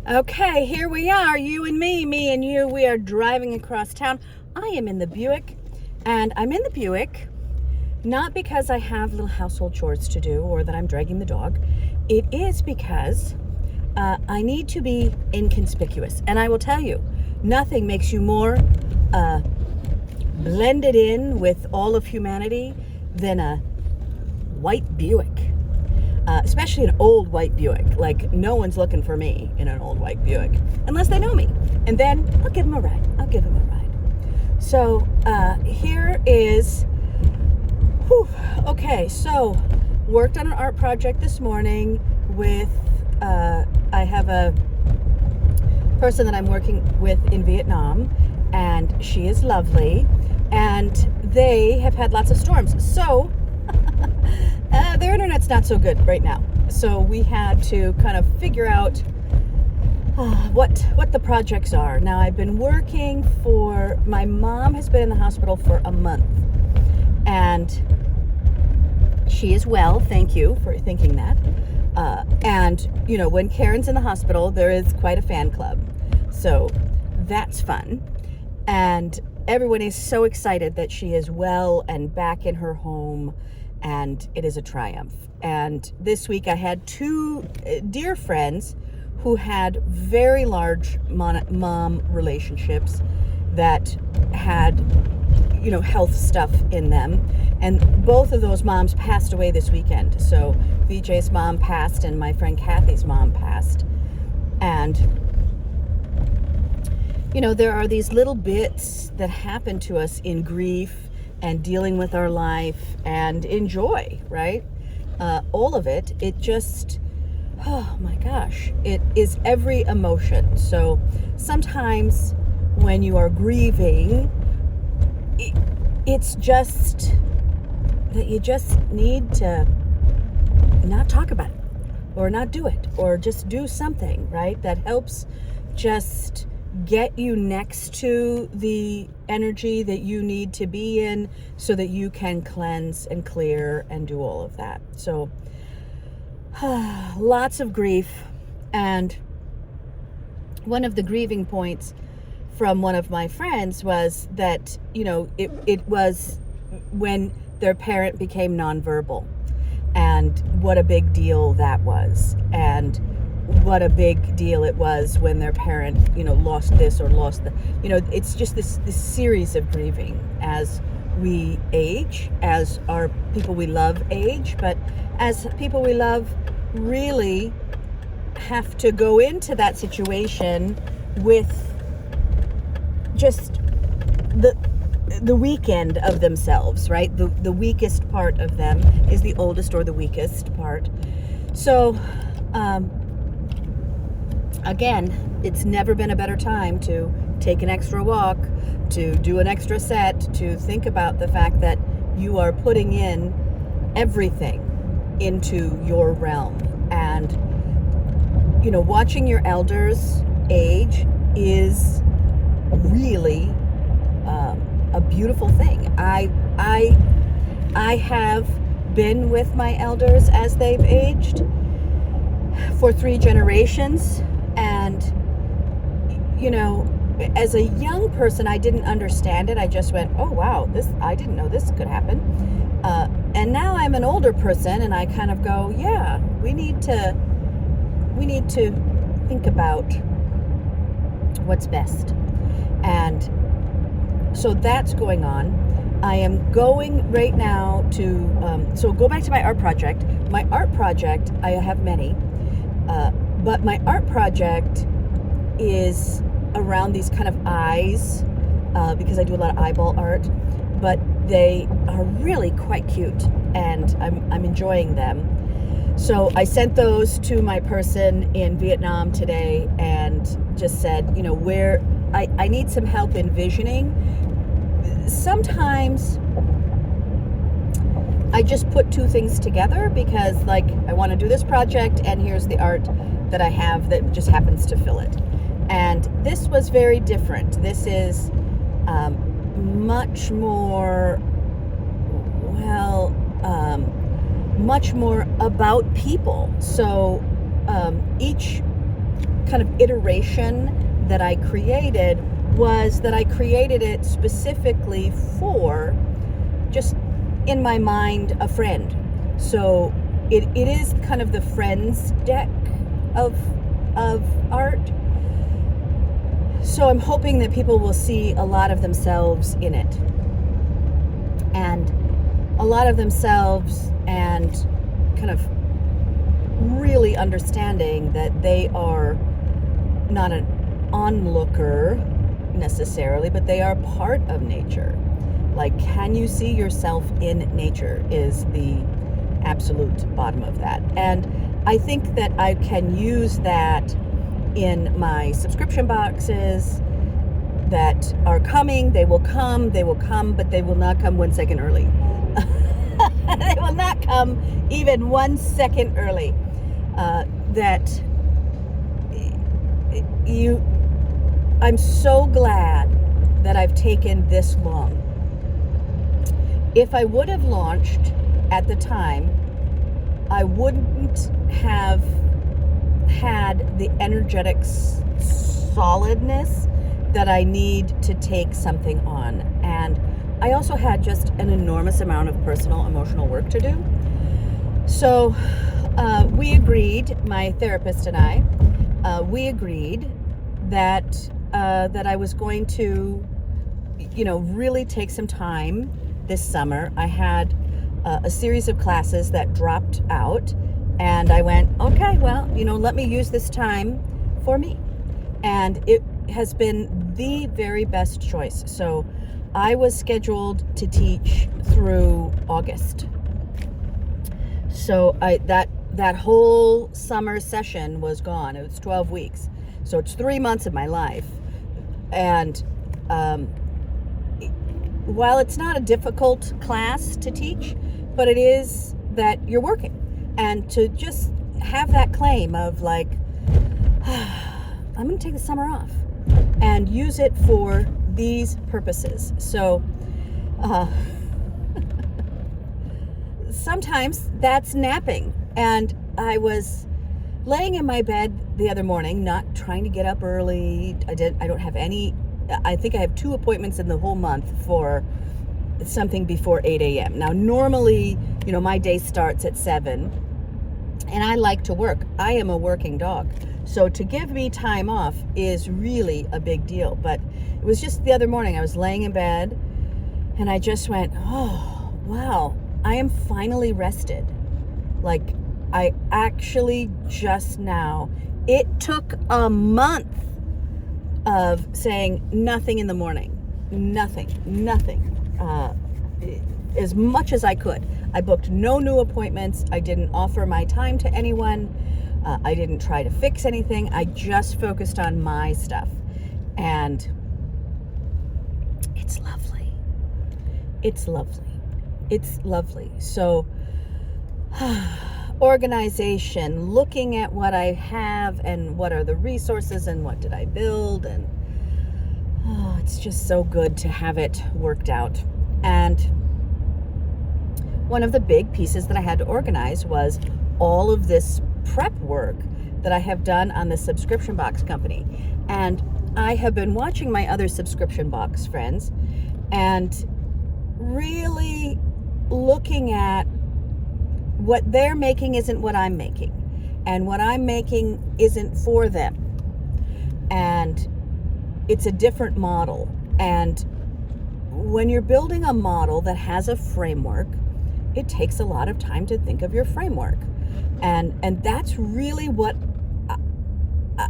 Okay, here we are, you and me and you. We are driving across town. I am in the Buick, and I'm in the Buick not because I have little household chores to do or that I'm dragging the dog. It is because I need to be inconspicuous. And I will tell you, nothing makes you more blended in with all of humanity than a white Buick. Especially an old white Buick. Like, no one's looking for me in an old white Buick unless they know me. And then I'll give them a ride. So here is, okay, so worked on an art project this morning with, I have a person that I'm working with in Vietnam, and she is lovely, and they have had lots of storms. So their internet's not so good right now. So we had to kind of figure out what the projects are. Now, I've been working my mom has been in the hospital for a month, and she is well. Thank you for thinking that. And, you know, when Karen's in the hospital, there is quite a fan club. So that's fun. And everyone is so excited that she is well and back in her home, and it is a triumph. And this week I had two dear friends who had very large mom relationships that had, you know, health stuff in them. And both of those moms passed away this weekend. So VJ's mom passed and my friend Kathy's mom passed. And, you know, there are these little bits that happen to us in grief and dealing with our life and in joy, right? All of it, it just, oh my gosh, it is every emotion. So sometimes when you are grieving, it's just that you just need to not talk about it or not do it or just do something, right? That helps just get you next to the energy that you need to be in so that you can cleanse and clear and do all of that. So lots of grief. And one of the grieving points from one of my friends was that, you know, it was when their parent became nonverbal, and what a big deal that was, and what a big deal it was when their parent, you know, lost this or lost the, you know, it's just this series of grieving as we age, as our people we love age, but as people we love really have to go into that situation with just the weekend of themselves, right? The weakest part of them is the oldest or the weakest part. So, again, it's never been a better time to take an extra walk, to do an extra set, to think about the fact that you are putting in everything into your realm. And, you know, watching your elders age is really a beautiful thing. I have been with my elders as they've aged for 3 generations. And, you know, as a young person, I didn't understand it. I just went, oh, wow, I didn't know this could happen. And now I'm an older person, and I kind of go, yeah, we need to think about what's best. And so that's going on. I am going right now to, so go back to my art project. My art project, I have many. But my art project is around these kind of eyes, because I do a lot of eyeball art, but they are really quite cute, and I'm enjoying them. So I sent those to my person in Vietnam today and just said, you know, where I need some help envisioning. Sometimes I just put 2 things together because, like, I want to do this project and here's the art that I have that just happens to fill it. And this was very different. This is much more, much more about people. So each kind of iteration that I created was that I created it specifically for, just in my mind, a friend. So it is kind of the friends deck of art. So I'm hoping that people will see a lot of themselves in it, and a lot of themselves, and kind of really understanding that they are not an onlooker necessarily, but they are part of nature. Like, can you see yourself in nature is the absolute bottom of that. And I think that I can use that in my subscription boxes that are coming. They will come, but they will not come 1 second early. They will not come even 1 second early. I'm so glad that I've taken this long. If I would have launched at the time, I wouldn't have had the energetic solidness that I need to take something on. And I also had just an enormous amount of personal, emotional work to do. So we agreed, my therapist and I, we agreed that I was going to, really take some time this summer. I had a series of classes that dropped out, and I went, okay, well, let me use this time for me. And it has been the very best choice. So I was scheduled to teach through August. So that whole summer session was gone. It was 12 weeks. So it's 3 months of my life. And while it's not a difficult class to teach, but it is that you're working. And to just have that claim of like, I'm going to take the summer off and use it for these purposes. So sometimes that's napping. And I was laying in my bed the other morning, not trying to get up early. I don't have any, I think I have 2 appointments in the whole month for something before 8 a.m. Now, normally, my day starts at 7, and I like to work. I am a working dog. So to give me time off is really a big deal. But it was just the other morning, I was laying in bed, and I just went, oh, wow, I am finally rested. Like, I actually just now, it took a month of saying nothing in the morning, nothing, as much as I could. I booked no new appointments. I didn't offer my time to anyone. I didn't try to fix anything. I just focused on my stuff. And it's lovely. It's lovely. It's lovely. So, organization, looking at what I have and what are the resources and what did I build, and it's just so good to have it worked out. And one of the big pieces that I had to organize was all of this prep work that I have done on the subscription box company. And I have been watching my other subscription box friends and really looking at what they're making isn't what I'm making, and what I'm making isn't for them, and it's a different model. And when you're building a model that has a framework, it takes a lot of time to think of your framework, and that's really what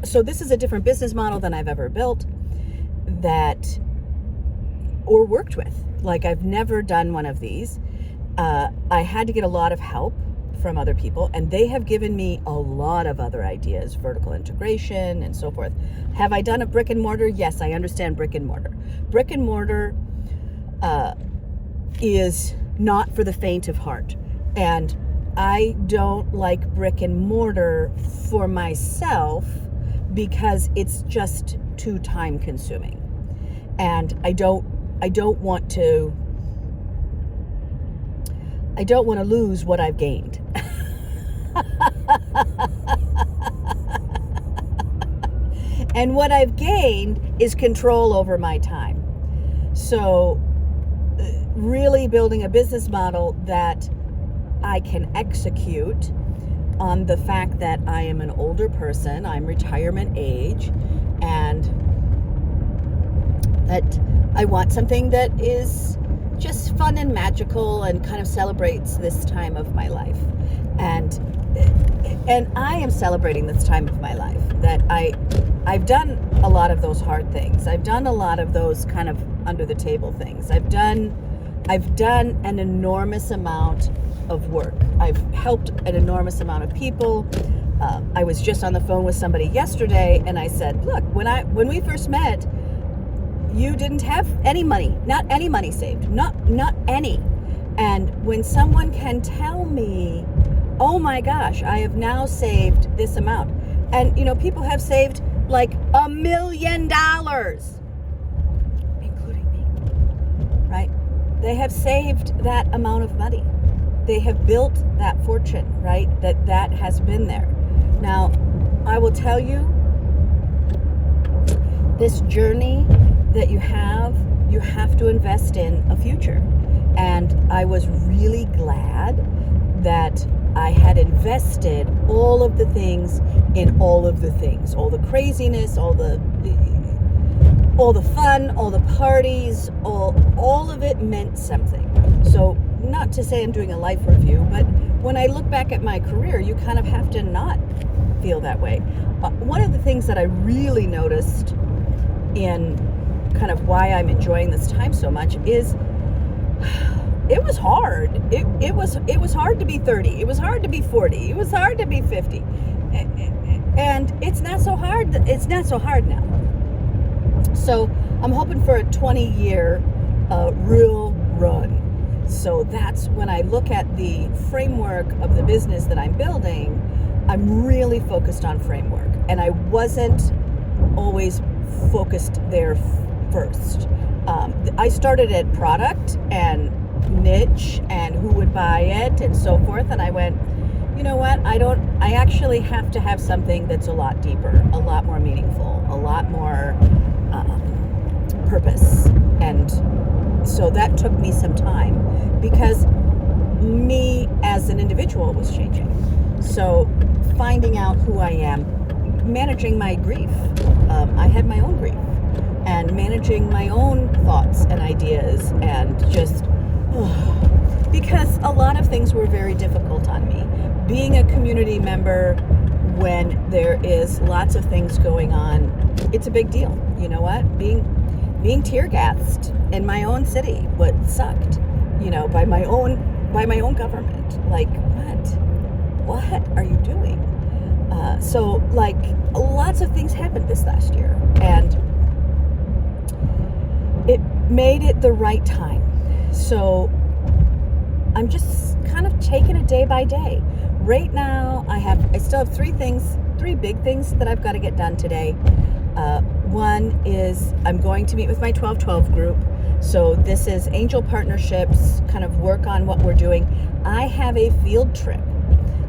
so this is a different business model than I've ever built or worked with. Like, I've never done one of these. I had to get a lot of help from other people, and they have given me a lot of other ideas, vertical integration and so forth. Have I done a brick and mortar? Yes, I understand brick and mortar. Brick and mortar is not for the faint of heart. And I don't like brick and mortar for myself because it's just too time consuming. And I don't want to lose what I've gained. And what I've gained is control over my time. So really building a business model that I can execute on the fact that I am an older person, I'm retirement age, and that I want something that is just fun and magical and kind of celebrates this time of my life. And I am celebrating this time of my life, that I've done a lot of those hard things. I've done a lot of those kind of under the table things. I've done an enormous amount of work. I've helped an enormous amount of people. I was just on the phone with somebody yesterday, and I said, look, when we first met, you didn't have any money, not any money saved, not any. And when someone can tell me, oh my gosh, I have now saved this amount. And people have saved like $1 million, including me, right? They have saved that amount of money. They have built that fortune, right? That has been there. Now, I will tell you, this journey that you have to invest in a future. And I was really glad that I had invested all of the things in all of the things, all the craziness, all the fun, all the parties, all of it meant something. So not to say I'm doing a life review, but when I look back at my career, you kind of have to not feel that way. One of the things that I really noticed in kind of why I'm enjoying this time so much is it was hard. It was hard to be 30. It was hard to be 40. It was hard to be 50. And it's not so hard. It's not so hard now. So I'm hoping for a 20-year real run. So that's when I look at the framework of the business that I'm building, I'm really focused on framework. And I wasn't always focused there first. I started at product and niche and who would buy it and so forth. And I went, you know what? I actually have to have something that's a lot deeper, a lot more meaningful, a lot more purpose. And so that took me some time because me as an individual was changing. So finding out who I am, managing my grief. I had my own grief, and managing my own thoughts and ideas, and just because a lot of things were very difficult on me. Being a community member when there is lots of things going on, it's a big deal. You know what? Being tear gassed in my own city, what sucked, by my own government. Like, what are you doing? So like lots of things happened this last year, and it made it the right time. So I'm just kind of taking it day by day. Right now, I still have three big things that I've got to get done today. One is I'm going to meet with my 12-12 group. So this is angel partnerships, kind of work on what we're doing. I have a field trip.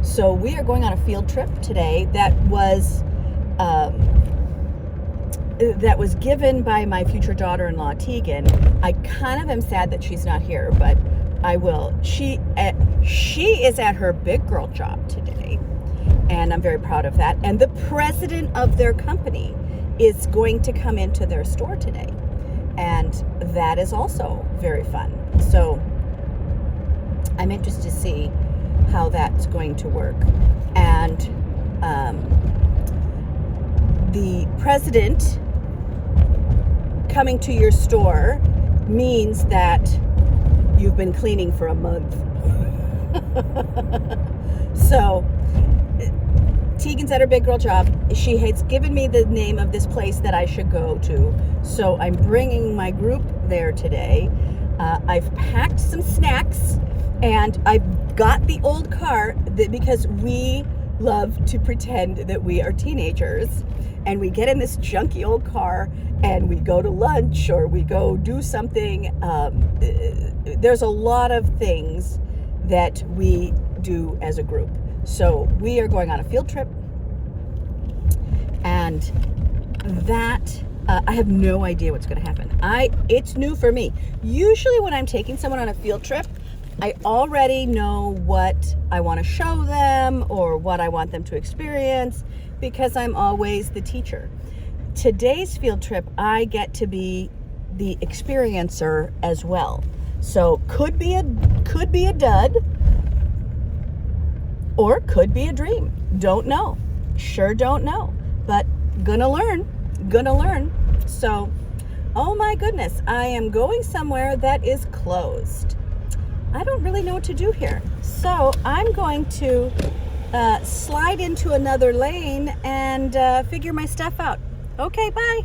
So we are going on a field trip today that was given by my future daughter-in-law, Tegan. I kind of am sad that she's not here, but I will. She is at her big girl job today, and I'm very proud of that. And the president of their company is going to come into their store today, and that is also very fun. So I'm interested to see how that's going to work. And the president coming to your store means that you've been cleaning for a month. So Tegan's at her big girl job. She has given me the name of this place that I should go to. So I'm bringing my group there today. I've packed some snacks, and I've got the old car because we love to pretend that we are teenagers, and we get in this junky old car and we go to lunch or we go do something. There's a lot of things that we do as a group. So we are going on a field trip, and that I have no idea what's going to happen. It's new for me. Usually when I'm taking someone on a field trip, I already know what I want to show them or what I want them to experience because I'm always the teacher. Today's field trip, I get to be the experiencer as well. So could be a dud or could be a dream. Don't know. Sure don't know. But gonna learn. So, oh my goodness, I am going somewhere that is closed. I don't really know what to do here. So I'm going to slide into another lane and figure my stuff out. Okay, bye.